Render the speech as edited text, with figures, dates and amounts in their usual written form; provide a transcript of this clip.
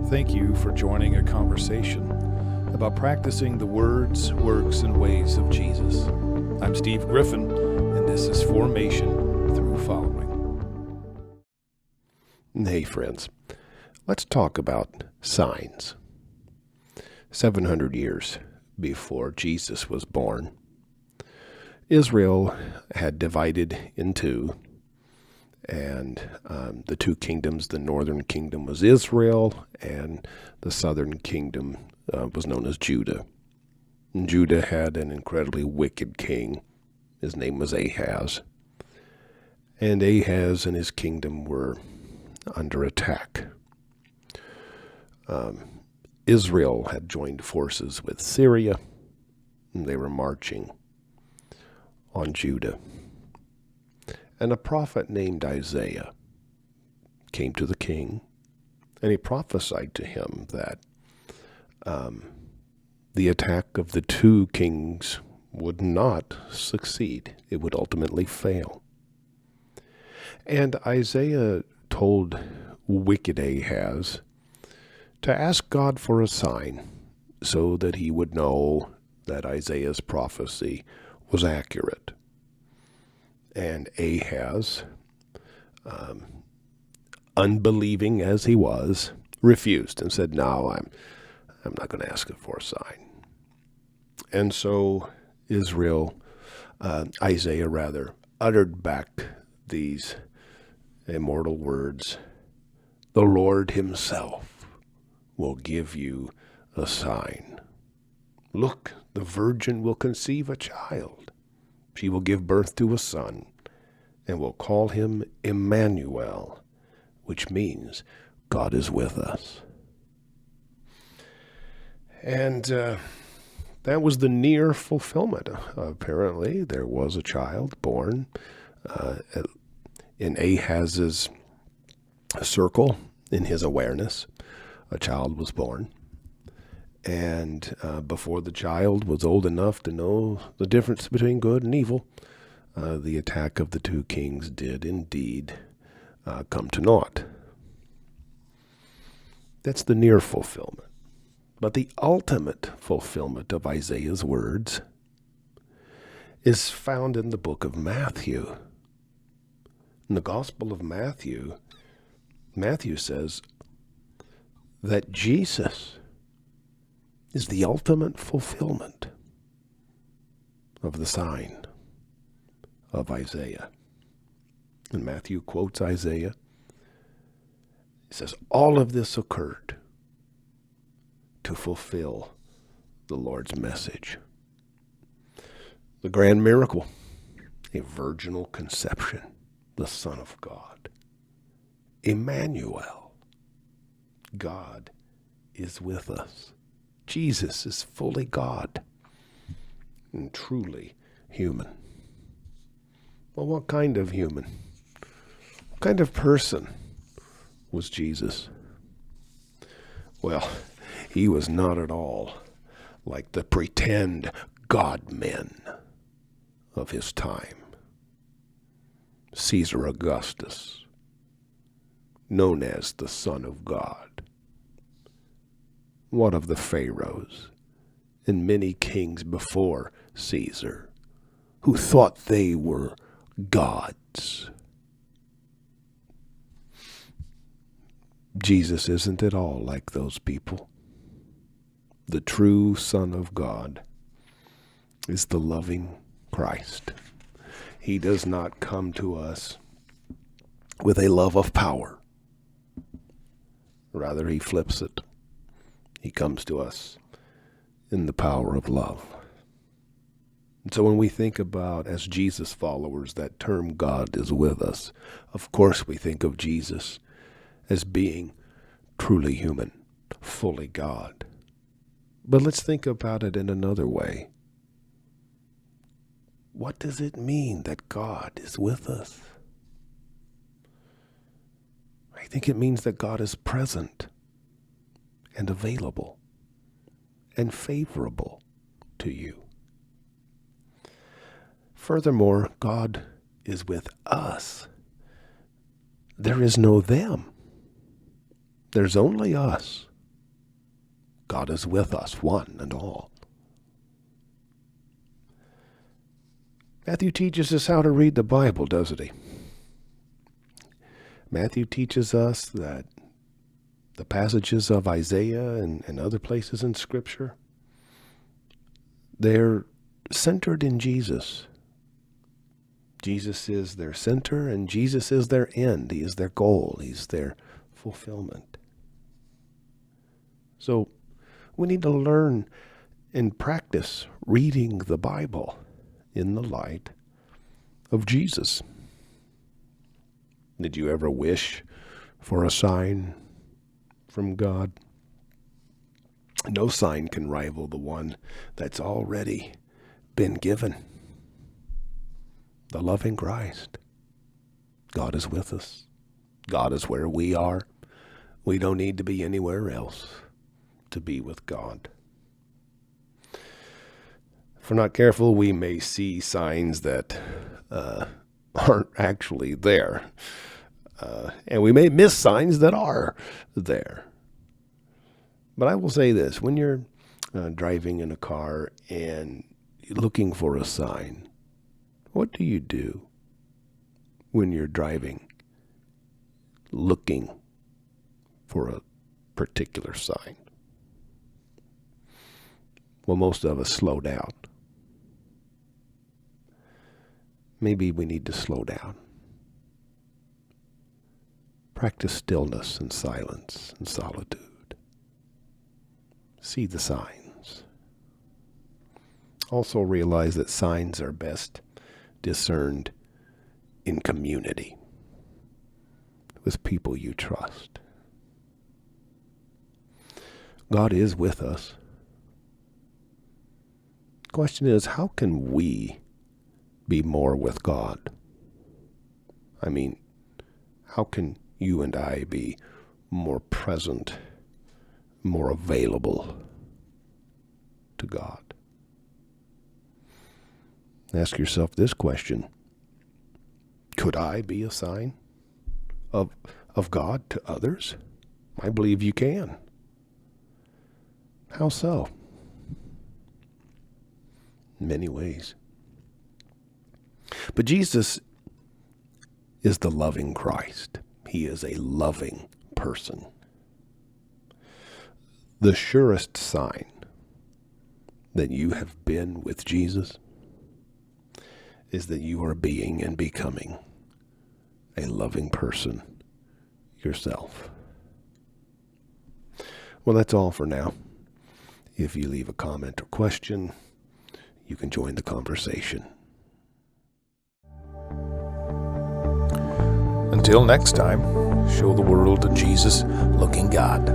Thank you for joining a conversation about practicing the words, works, and ways of Jesus. I'm Steve Griffin, and this is Formation Through Following. Hey friends, let's talk about signs. 700 years before Jesus was born, Israel had divided in two, and the two kingdoms, the northern kingdom was Israel, and the southern kingdom was known as Judah. And Judah had an incredibly wicked king. His name was Ahaz. And Ahaz and his kingdom were under attack. Israel had joined forces with Syria, and they were marching on Judah. And a prophet named Isaiah came to the king, and he prophesied to him that the attack of the two kings would not succeed. It would ultimately fail. And Isaiah told wicked Ahaz to ask God for a sign so that he would know that Isaiah's prophecy was accurate. And Ahaz, unbelieving as he was, refused and said, "No, I'm not going to ask for a sign." And so Isaiah uttered back these immortal words, "The Lord himself will give you a sign. Look, the virgin will conceive a child. She will give birth to a son, and will call him Emmanuel," which means God is with us. And that was the near fulfillment. Apparently, there was a child born in Ahaz's circle, in his awareness. A child was born. And before the child was old enough to know the difference between good and evil, the attack of the two kings did indeed come to naught. That's the near fulfillment. But the ultimate fulfillment of Isaiah's words is found in the book of Matthew. In the Gospel of Matthew, Matthew says that Jesus is the ultimate fulfillment of the sign of Isaiah. And Matthew quotes Isaiah. He says, all of this occurred to fulfill the Lord's message. The grand miracle, a virginal conception, the Son of God. Emmanuel, God is with us. Jesus is fully God and truly human. Well, what kind of human? What kind of person was Jesus? Well, he was not at all like the pretend God-men of his time. Caesar Augustus, known as the Son of God. What of the pharaohs and many kings before Caesar who thought they were gods? Jesus isn't at all like those people. The true Son of God is the loving Christ. He does not come to us with a love of power. Rather, he flips it. He comes to us in the power of love. And so when we think about, as Jesus followers, that term God is with us, of course we think of Jesus as being truly human, fully God. But let's think about it in another way. What does it mean that God is with us? I think it means that God is present and available and favorable to you. Furthermore, God is with us. There is no them. There's only us. God is with us, one and all. Matthew teaches us how to read the Bible, doesn't he? Matthew teaches us that the passages of Isaiah and other places in Scripture, they're centered in Jesus. Jesus is their center, and Jesus is their end. He is their goal. He's their fulfillment. So we need to learn and practice reading the Bible in the light of Jesus. Did you ever wish for a sign from God? No sign can rival the one that's already been given. The loving Christ. God is with us. God is where we are. We don't need to be anywhere else to be with God. If we're not careful, we may see signs that aren't actually there. And we may miss signs that are there. But I will say this, when you're driving in a car and looking for a sign, what do you do when you're driving, looking for a particular sign? Well, most of us slow down. Maybe we need to slow down. Practice stillness and silence and solitude. See the signs. Also realize that signs are best discerned in community with people you trust. God is with us. The question is, how can we be more with God? I mean, how can you and I be more present, more available to God? Ask yourself this question. Could I be a sign of God to others? I believe you can. How so? In many ways. But Jesus is the loving Christ. He is a loving person. The surest sign that you have been with Jesus is that you are being and becoming a loving person yourself. Well, that's all for now. If you leave a comment or question, you can join the conversation. Until next time, show the world a Jesus-looking God.